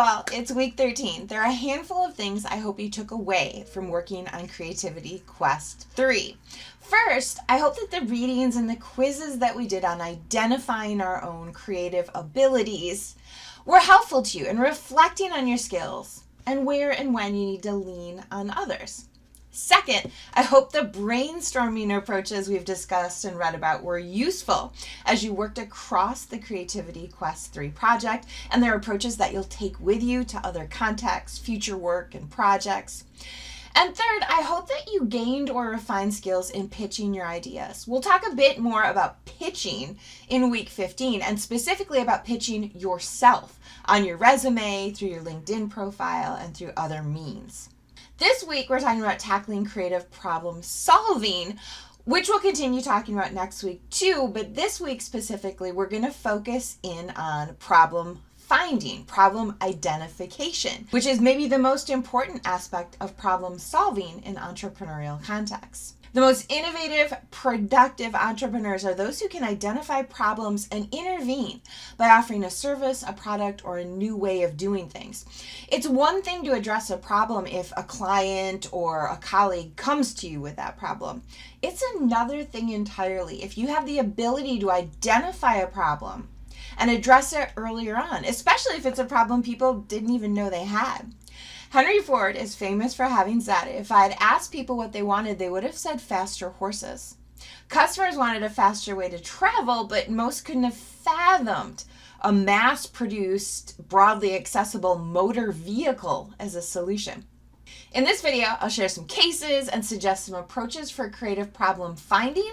all, it's week 13. There are a handful of things I hope you took away from working on Creativity Quest 3. First, I hope that the readings and the quizzes that we did on identifying our own creative abilities were helpful to you in reflecting on your skills and where and when you need to lean on others. Second, I hope the brainstorming approaches we've discussed and read about were useful as you worked across the Creativity Quest 3 project, and they're approaches that you'll take with you to other contexts, future work, and projects. And third, I hope that you gained or refined skills in pitching your ideas. We'll talk a bit more about pitching in week 15, and specifically about pitching yourself on your resume, through your LinkedIn profile, and through other means. This week, we're talking about tackling creative problem solving, which we'll continue talking about next week too, but this week specifically, we're going to focus in on problem finding, problem identification, which is maybe the most important aspect of problem solving in entrepreneurial contexts. The most innovative, productive entrepreneurs are those who can identify problems and intervene by offering a service, a product, or a new way of doing things. It's one thing to address a problem if a client or a colleague comes to you with that problem. It's another thing entirely if you have the ability to identify a problem and address it earlier on, especially if it's a problem people didn't even know they had. Henry Ford is famous for having said, if I had asked people what they wanted, they would have said faster horses. Customers wanted a faster way to travel, but most couldn't have fathomed a mass-produced, broadly accessible motor vehicle as a solution. In this video, I'll share some cases and suggest some approaches for creative problem finding,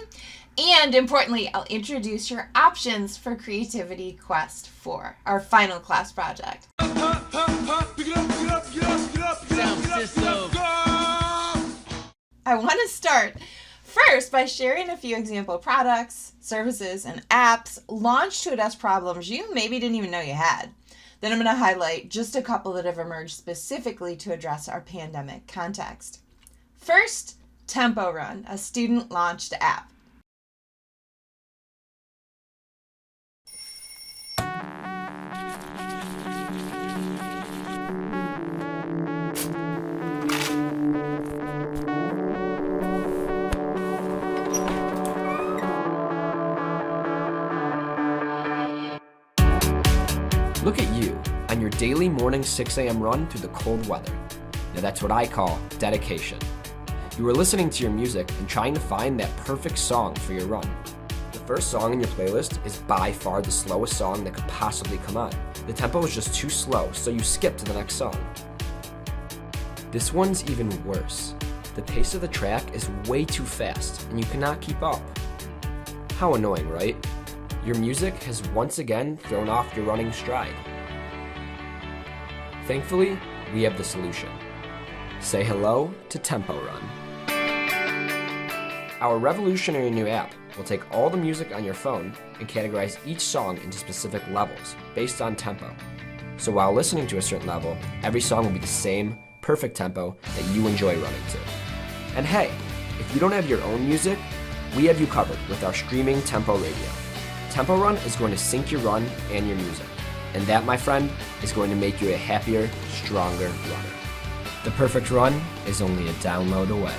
and importantly, I'll introduce your options for Creativity Quest 4, our final class project. I want to start first by sharing a few example products, services, and apps launched to address problems you maybe didn't even know you had. Then I'm going to highlight just a couple that have emerged specifically to address our pandemic context. First, Tempo Run, a student-launched app. Look at you on your daily morning 6 a.m. run through the cold weather. Now that's what I call dedication. You are listening to your music and trying to find that perfect song for your run. The first song in your playlist is by far the slowest song that could possibly come on. The tempo is just too slow, so you skip to the next song. This one's even worse. The pace of the track is way too fast and you cannot keep up. How annoying, right? Your music has once again thrown off your running stride. Thankfully, we have the solution. Say hello to Tempo Run. Our revolutionary new app will take all the music on your phone and categorize each song into specific levels based on tempo. So while listening to a certain level, every song will be the same, perfect tempo that you enjoy running to. And hey, if you don't have your own music, we have you covered with our streaming Tempo Radio. Tempo Run is going to sync your run and your music. And that, my friend, is going to make you a happier, stronger runner. The perfect run is only a download away.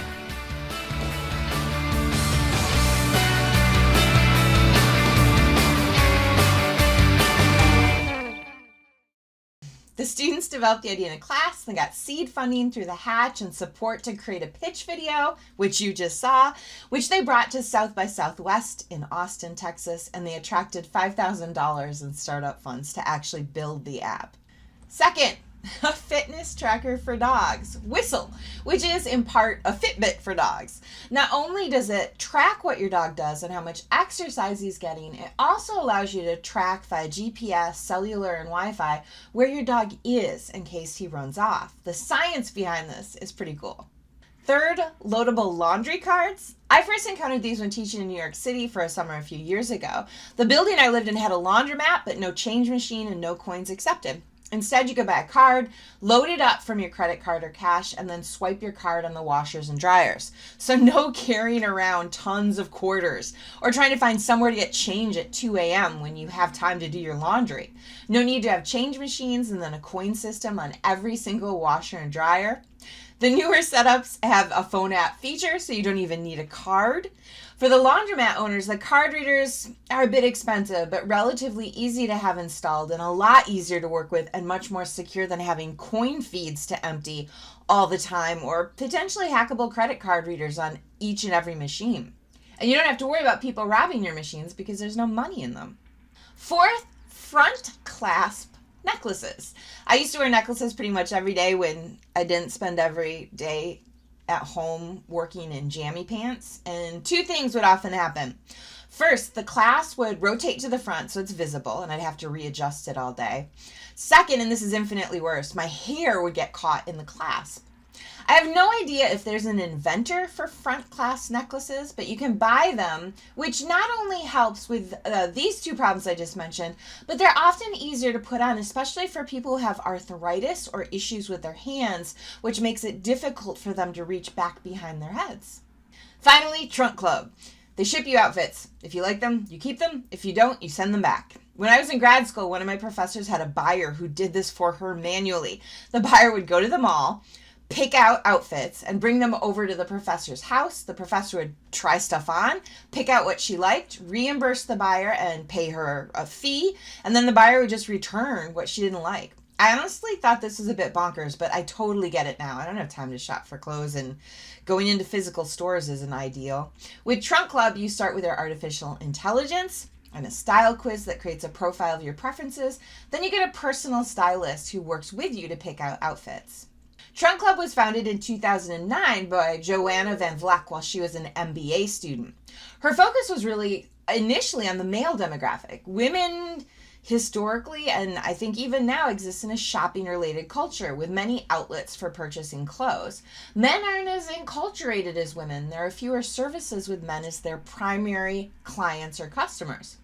The students developed the idea in a class and got seed funding through the Hatch and support to create a pitch video, which you just saw, which they brought to South by Southwest in Austin, Texas, and they attracted $5,000 in startup funds to actually build the app. Second, a fitness tracker for dogs, Whistle, which is in part a Fitbit for dogs. Not only does it track what your dog does and how much exercise he's getting, it also allows you to track via GPS, cellular, and Wi-Fi where your dog is in case he runs off. The science behind this is pretty cool. Third, loadable laundry carts. I first encountered these when teaching in New York City for a summer a few years ago. The building I lived in had a laundromat, but no change machine and no coins accepted. Instead, you could buy a card, load it up from your credit card or cash, and then swipe your card on the washers and dryers. So no carrying around tons of quarters or trying to find somewhere to get change at 2 a.m. when you have time to do your laundry. No need to have change machines and then a coin system on every single washer and dryer. The newer setups have a phone app feature, so you don't even need a card. For the laundromat owners, the card readers are a bit expensive, but relatively easy to have installed and a lot easier to work with and much more secure than having coin feeds to empty all the time or potentially hackable credit card readers on each and every machine. And you don't have to worry about people robbing your machines because there's no money in them. Fourth, front clasp necklaces. I used to wear necklaces pretty much every day when I didn't spend every day at home working in jammy pants, and two things would often happen. First, the clasp would rotate to the front so it's visible and I'd have to readjust it all day. Second, and this is infinitely worse, my hair would get caught in the clasp. I have no idea if there's an inventor for front clasp necklaces, but you can buy them, which not only helps with these two problems I just mentioned, but they're often easier to put on, especially for people who have arthritis or issues with their hands, which makes it difficult for them to reach back behind their heads. Finally, Trunk Club. They ship you outfits. If you like them, you keep them. If you don't, you send them back. When I was in grad school, one of my professors had a buyer who did this for her manually. The buyer would go to the mall, pick out outfits and bring them over to the professor's house. The professor would try stuff on, pick out what she liked, reimburse the buyer and pay her a fee, and then the buyer would just return what she didn't like. I honestly thought this was a bit bonkers, but I totally get it now. I don't have time to shop for clothes, and going into physical stores isn't ideal. With Trunk Club, you start with their artificial intelligence and a style quiz that creates a profile of your preferences. Then you get a personal stylist who works with you to pick out outfits. Trunk Club was founded in 2009 by Joanna Van Vleck while she was an MBA student. Her focus was really initially on the male demographic. Women historically, and I think even now, exist in a shopping-related culture with many outlets for purchasing clothes. Men aren't as enculturated as women. There are fewer services with men as their primary clients or customers.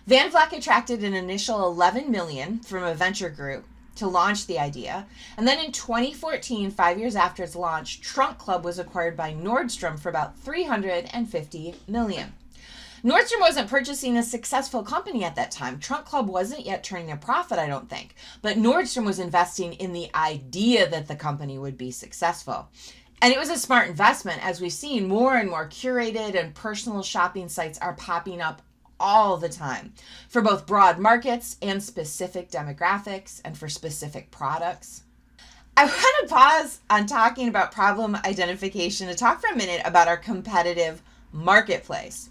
Van Vleck attracted an initial $11 million from a venture group to launch the idea. And then in 2014, 5 years after its launch, Trunk Club was acquired by Nordstrom for about $350 million. Nordstrom wasn't purchasing a successful company at that time. Trunk Club wasn't yet turning a profit, I don't think. But Nordstrom was investing in the idea that the company would be successful. And it was a smart investment. As we've seen, more and more curated and personal shopping sites are popping up all the time for both broad markets and specific demographics and for specific products. I want to pause on talking about problem identification to talk for a minute about our competitive marketplace.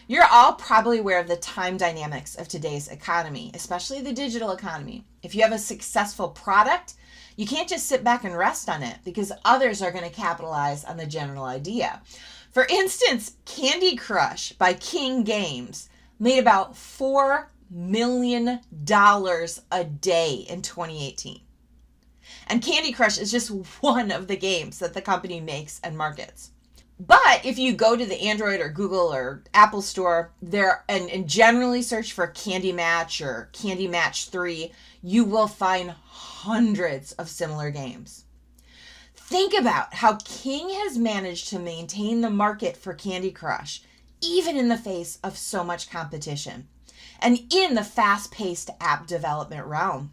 You're all probably aware of the time dynamics of today's economy, especially the digital economy. If you have a successful product, you can't just sit back and rest on it because others are going to capitalize on the general idea. For instance, Candy Crush by King Games made about $4 million a day in 2018. And Candy Crush is just one of the games that the company makes and markets. But if you go to the Android or Google or Apple store there and generally search for Candy Match or Candy Match 3, you will find hundreds of similar games. Think about how King has managed to maintain the market for Candy Crush, even in the face of so much competition, and in the fast-paced app development realm.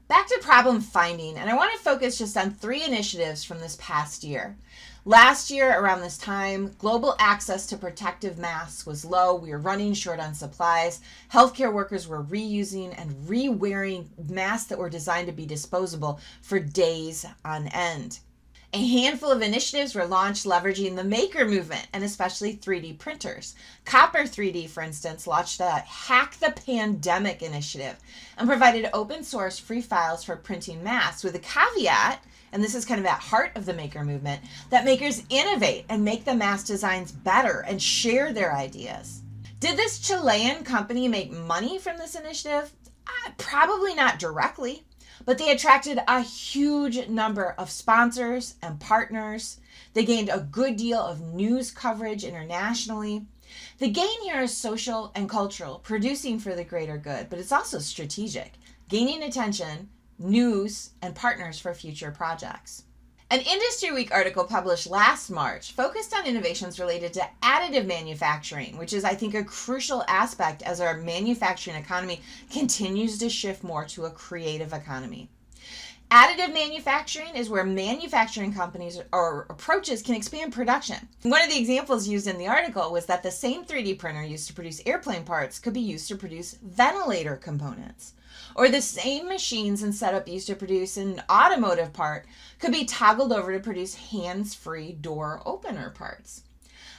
Back to problem finding, and I want to focus just on 3 initiatives from this past year. Last year, around this time, global access to protective masks was low. We were running short on supplies. Healthcare workers were reusing and re-wearing masks that were designed to be disposable for days on end. A handful of initiatives were launched leveraging the maker movement and especially 3D printers. Copper 3D, for instance, launched a Hack the Pandemic initiative and provided open source free files for printing masks with a caveat, and this is kind of at heart of the maker movement, that makers innovate and make the mask designs better and share their ideas. Did this Chilean company make money from this initiative? Probably not directly. But they attracted a huge number of sponsors and partners. They gained a good deal of news coverage internationally. The gain here is social and cultural, producing for the greater good, but it's also strategic, gaining attention, news, and partners for future projects. An Industry Week article published last March focused on innovations related to additive manufacturing, which is, I think, a crucial aspect as our manufacturing economy continues to shift more to a creative economy. Additive manufacturing is where manufacturing companies or approaches can expand production. One of the examples used in the article was that the same 3D printer used to produce airplane parts could be used to produce ventilator components. Or the same machines and setup used to produce an automotive part could be toggled over to produce hands-free door opener parts.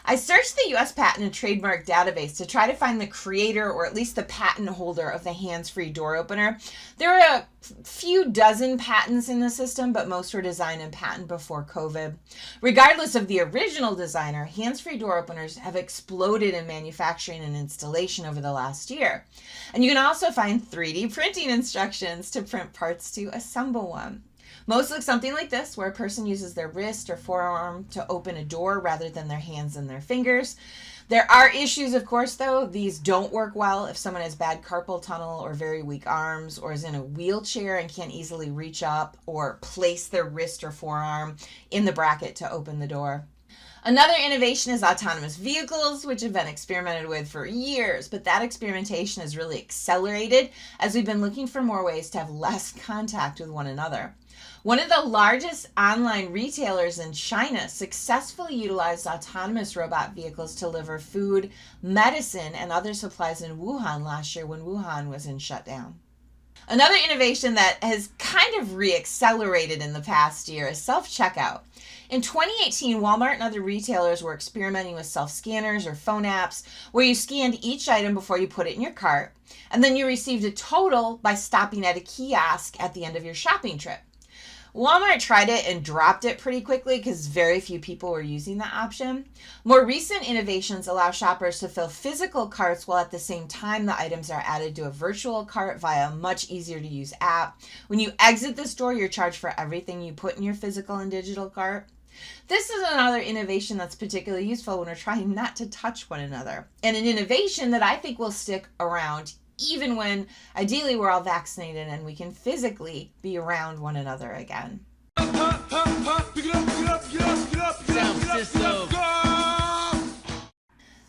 I searched the U.S. Patent and Trademark Database to try to find the creator or at least the patent holder of the hands-free door opener. There are a few dozen patents in the system, but most were designed and patented before COVID. Regardless of the original designer, hands-free door openers have exploded in manufacturing and installation over the last year. And you can also find 3D printing instructions to print parts to assemble one. Most look something like this, where a person uses their wrist or forearm to open a door rather than their hands and their fingers. There are issues, of course, though. These don't work well if someone has bad carpal tunnel or very weak arms or is in a wheelchair and can't easily reach up or place their wrist or forearm in the bracket to open the door. Another innovation is autonomous vehicles, which have been experimented with for years, but that experimentation has really accelerated as we've been looking for more ways to have less contact with one another. One of the largest online retailers in China successfully utilized autonomous robot vehicles to deliver food, medicine, and other supplies in Wuhan last year when Wuhan was in shutdown. Another innovation that has kind of re-accelerated in the past year is self-checkout. In 2018, Walmart and other retailers were experimenting with self-scanners or phone apps where you scanned each item before you put it in your cart, and then you received a total by stopping at a kiosk at the end of your shopping trip. Walmart tried it and dropped it pretty quickly because very few people were using that option. More recent innovations allow shoppers to fill physical carts while at the same time the items are added to a virtual cart via a much easier to use app. When you exit the store, you're charged for everything you put in your physical and digital cart. This is another innovation that's particularly useful when we're trying not to touch one another, and an innovation that I think will stick around even when ideally we're all vaccinated and we can physically be around one another again.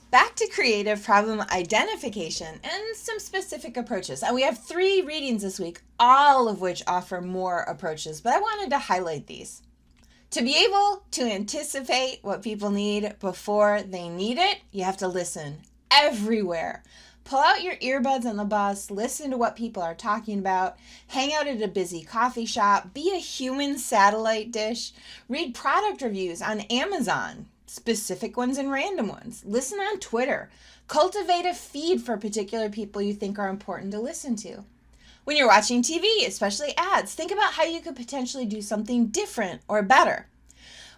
Back to creative problem identification and some specific approaches. And we have 3 readings this week, all of which offer more approaches, but I wanted to highlight these. To be able to anticipate what people need before they need it, you have to listen everywhere. Pull out your earbuds on the bus, listen to what people are talking about, hang out at a busy coffee shop, be a human satellite dish, read product reviews on Amazon, specific ones and random ones, listen on Twitter, cultivate a feed for particular people you think are important to listen to. When you're watching TV, especially ads, think about how you could potentially do something different or better.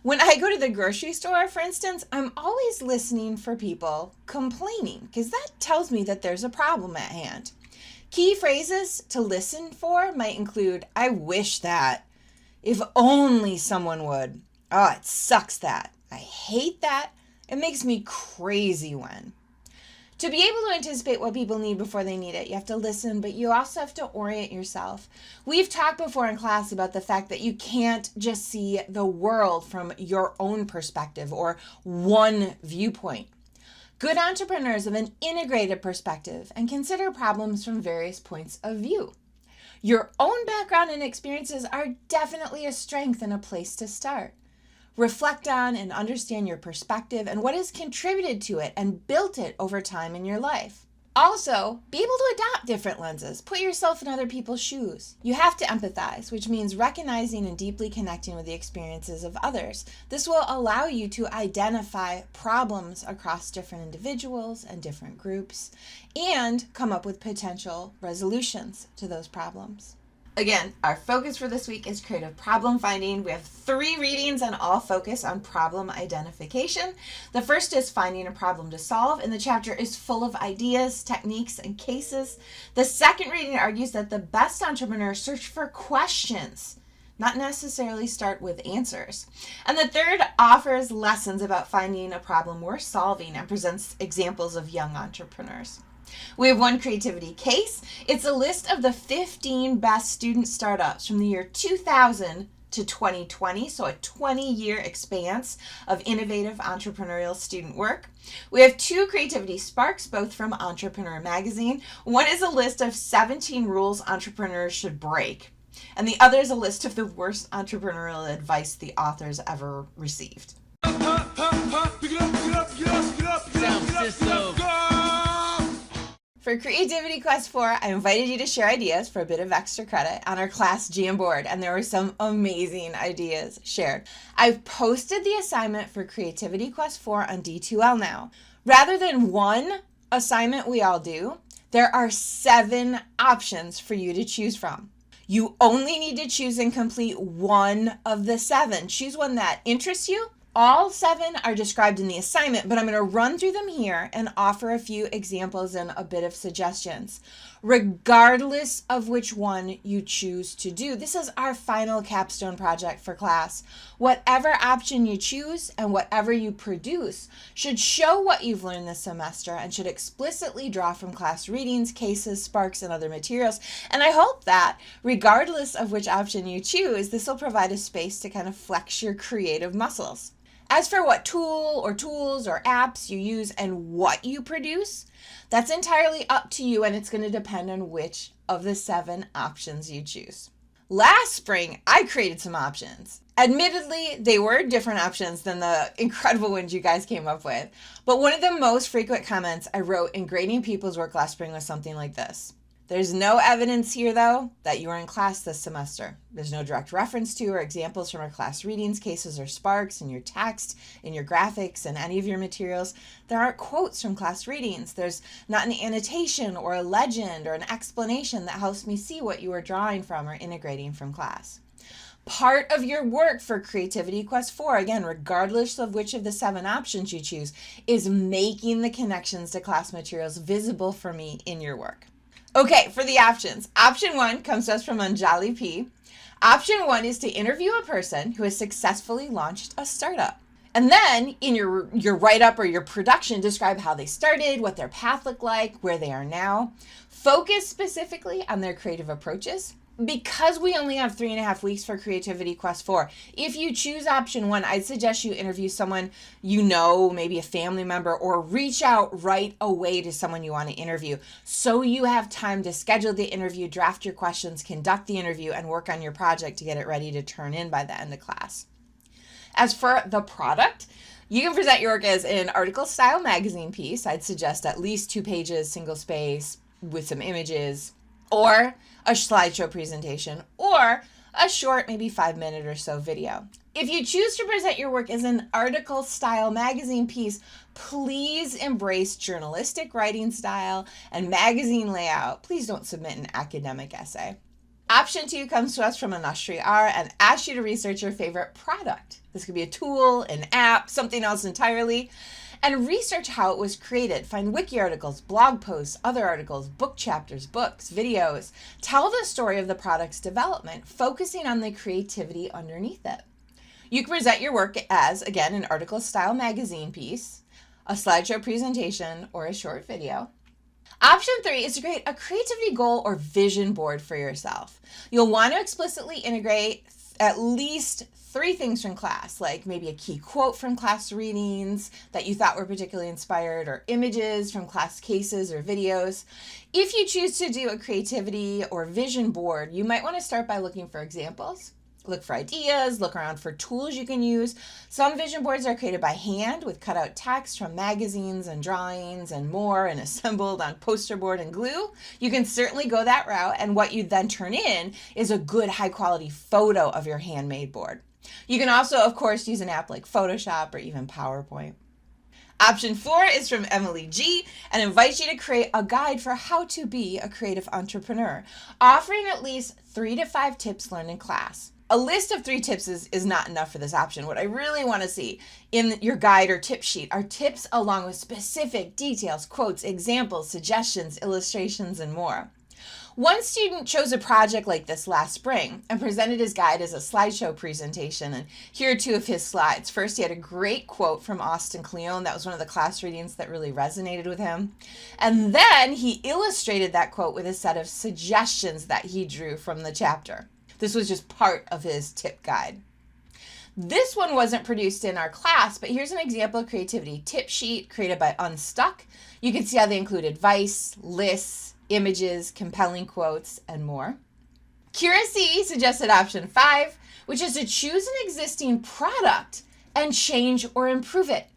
When I go to the grocery store, for instance, I'm always listening for people complaining because that tells me that there's a problem at hand. Key phrases to listen for might include, I wish that, if only someone would, oh, it sucks that, I hate that, it makes me crazy when. To be able to anticipate what people need before they need it, you have to listen, but you also have to orient yourself. We've talked before in class about the fact that you can't just see the world from your own perspective or one viewpoint. Good entrepreneurs have an integrated perspective and consider problems from various points of view. Your own background and experiences are definitely a strength and a place to start. Reflect on and understand your perspective and what has contributed to it and built it over time in your life. Also, be able to adopt different lenses. Put yourself in other people's shoes. You have to empathize, which means recognizing and deeply connecting with the experiences of others. This will allow you to identify problems across different individuals and different groups and come up with potential resolutions to those problems. Again, our focus for this week is creative problem finding. We have 3 readings and all focus on problem identification. The first is finding a problem to solve, and the chapter is full of ideas, techniques, and cases. The second reading argues that the best entrepreneurs search for questions, not necessarily start with answers. And the third offers lessons about finding a problem worth solving and presents examples of young entrepreneurs. We have one creativity case. It's a list of the 15 best student startups from the year 2000 to 2020, so a 20-year expanse of innovative entrepreneurial student work. We have two creativity sparks, both from Entrepreneur Magazine. One is a list of 17 rules entrepreneurs should break, and the other is a list of the worst entrepreneurial advice the authors ever received. For Creativity Quest 4, I invited you to share ideas for a bit of extra credit on our class Jamboard, and there were some amazing ideas shared. I've posted the assignment for Creativity Quest 4 on D2L now. Rather than one assignment we all do, there are 7 options for you to choose from. You only need to choose and complete one of the 7. Choose one that interests you. All 7 are described in the assignment, but I'm going to run through them here and offer a few examples and a bit of suggestions, regardless of which one you choose to do. This is our final capstone project for class. Whatever option you choose and whatever you produce should show what you've learned this semester and should explicitly draw from class readings, cases, sparks, and other materials. And I hope that regardless of which option you choose, this will provide a space to kind of flex your creative muscles. As for what tool or tools or apps you use and what you produce, that's entirely up to you, and it's going to depend on which of the 7 options you choose. Last spring, I created some options. Admittedly, they were different options than the incredible ones you guys came up with, but one of the most frequent comments I wrote in grading people's work last spring was something like this. There's no evidence here, though, that you were in class this semester. There's no direct reference to or examples from our class readings, cases, or sparks in your text, in your graphics, and any of your materials. There aren't quotes from class readings. There's not an annotation or a legend or an explanation that helps me see what you are drawing from or integrating from class. Part of your work for Creativity Quest 4, again, regardless of which of the 7 options you choose, is making the connections to class materials visible for me in your work. Okay, for the options. Option 1 comes to us from Anjali P. Option 1 is to interview a person who has successfully launched a startup. And then in your write-up or your production, describe how they started, what their path looked like, where they are now. Focus specifically on their creative approaches. Because we only have 3.5 weeks for Creativity Quest 4, if you choose option 1, I'd suggest you interview someone you know, maybe a family member, or reach out right away to someone you want to interview so you have time to schedule the interview, draft your questions, conduct the interview, and work on your project to get it ready to turn in by the end of class. As for the product, you can present your work as an article-style magazine piece. I'd suggest at least 2 pages, single space, with some images, or a slideshow presentation, or a short, maybe 5-minute or so video. If you choose to present your work as an article-style magazine piece, please embrace journalistic writing style and magazine layout. Please don't submit an academic essay. Option 2 comes to us from Anushree R. and asks you to research your favorite product. This could be a tool, an app, something else entirely. And research how it was created. Find wiki articles, blog posts, other articles, book chapters, books, videos. Tell the story of the product's development, focusing on the creativity underneath it. You can present your work as, again, an article-style magazine piece, a slideshow presentation, or a short video. Option 3 is to create a creativity goal or vision board for yourself. You'll want to explicitly integrate at least 3 things from class, like maybe a key quote from class readings that you thought were particularly inspired, or images from class cases or videos. If you choose to do a creativity or vision board, you might want to start by looking for examples. Look for ideas, look around for tools you can use. Some vision boards are created by hand with cutout text from magazines and drawings and more, and assembled on poster board and glue. You can certainly go that route, and what you then turn in is a good high quality photo of your handmade board. You can also, of course, use an app like Photoshop or even PowerPoint. Option 4 is from Emily G. and invites you to create a guide for how to be a creative entrepreneur, offering at least 3 to 5 tips learned in class. A list of 3 tips is not enough for this option. What I really want to see in your guide or tip sheet are tips along with specific details, quotes, examples, suggestions, illustrations, and more. One student chose a project like this last spring and presented his guide as a slideshow presentation. And here are two of his slides. First, he had a great quote from Austin Kleon. That was one of the class readings that really resonated with him. And then he illustrated that quote with a set of suggestions that he drew from the chapter. This was just part of his tip guide. This one wasn't produced in our class, but here's an example of creativity tip sheet created by Unstuck. You can see how they include advice, lists, images, compelling quotes, and more. Curacy suggested option 5, which is to choose an existing product and change or improve it.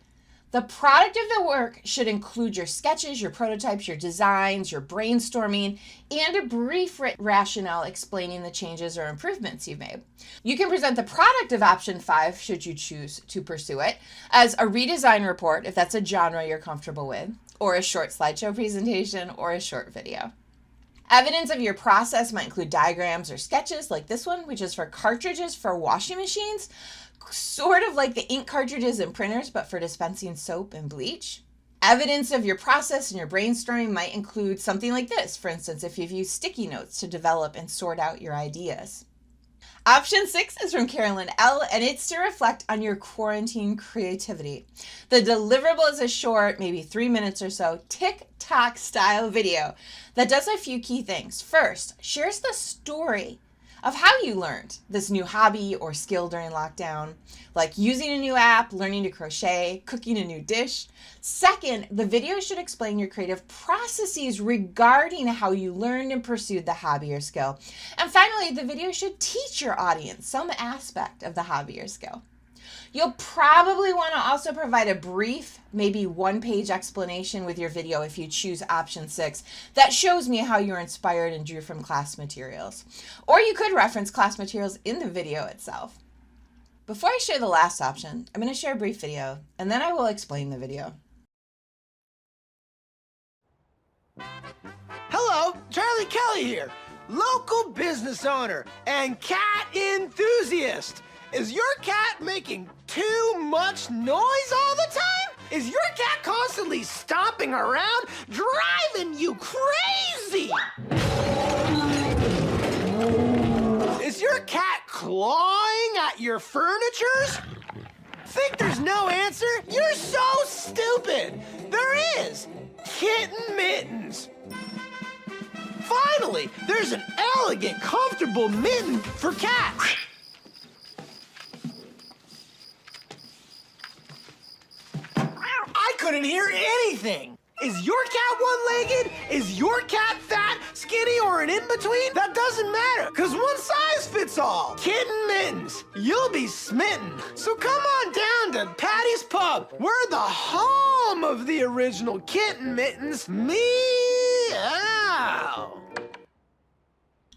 The product of the work should include your sketches, your prototypes, your designs, your brainstorming, and a brief rationale explaining the changes or improvements you've made. You can present the product of option 5, should you choose to pursue it, as a redesign report, if that's a genre you're comfortable with, or a short slideshow presentation, or a short video. Evidence of your process might include diagrams or sketches like this one, which is for cartridges for washing machines, sort of like the ink cartridges in printers, but for dispensing soap and bleach. Evidence of your process and your brainstorming might include something like this. For instance, if you've used sticky notes to develop and sort out your ideas. Option 6 is from Carolyn L., and it's to reflect on your quarantine creativity. The deliverable is a short, maybe 3 minutes or so, TikTok style video that does a few key things. First, shares the story of how you learned this new hobby or skill during lockdown, like using a new app, learning to crochet, cooking a new dish. Second, the video should explain your creative processes regarding how you learned and pursued the hobby or skill. And finally, the video should teach your audience some aspect of the hobby or skill. You'll probably want to also provide a brief, maybe 1-page explanation with your video if you choose option 6 that shows me how you're inspired and drew from class materials. Or you could reference class materials in the video itself. Before I share the last option, I'm going to share a brief video, and then I will explain the video. Hello, Charlie Kelly here, local business owner and cat enthusiast. Is your cat making too much noise all the time? Is your cat constantly stomping around, driving you crazy? Is your cat clawing at your furnitures? Think there's no answer? You're so stupid. There is. Kitten mittens. Finally, there's an elegant, comfortable mitten for cats. I couldn't hear anything. Is your cat one-legged? Is your cat fat, skinny, or an in-between? That doesn't matter, because one size fits all. Kitten mittens, you'll be smitten. So come on down to Patty's Pub. We're the home of the original kitten mittens. Meow.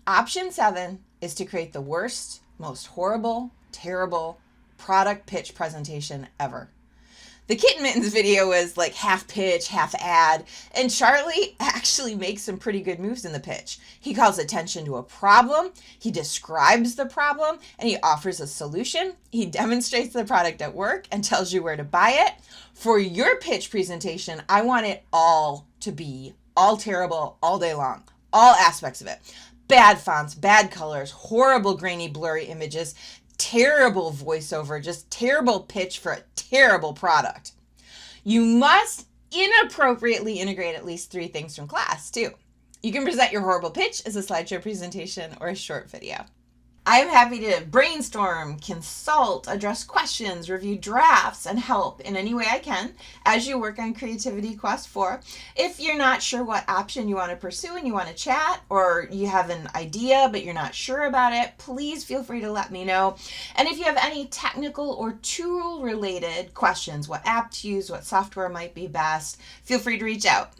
Option 7 is to create the worst, most horrible, terrible product pitch presentation ever. The Kitten Mittens video was like half pitch, half ad, and Charlie actually makes some pretty good moves in the pitch. He calls attention to a problem, he describes the problem, and he offers a solution. He demonstrates the product at work and tells you where to buy it. For your pitch presentation, I want it all to be all terrible all day long, all aspects of it. Bad fonts, bad colors, horrible grainy blurry images, terrible voiceover, just terrible pitch for a terrible product. You must inappropriately integrate at least 3 things from class too. You can present your horrible pitch as a slideshow presentation or a short video. I am happy to brainstorm, consult, address questions, review drafts, and help in any way I can as you work on Creativity Quest 4. If you're not sure what option you want to pursue and you want to chat, or you have an idea but you're not sure about it, please feel free to let me know. And if you have any technical or tool-related questions, what app to use, what software might be best, feel free to reach out.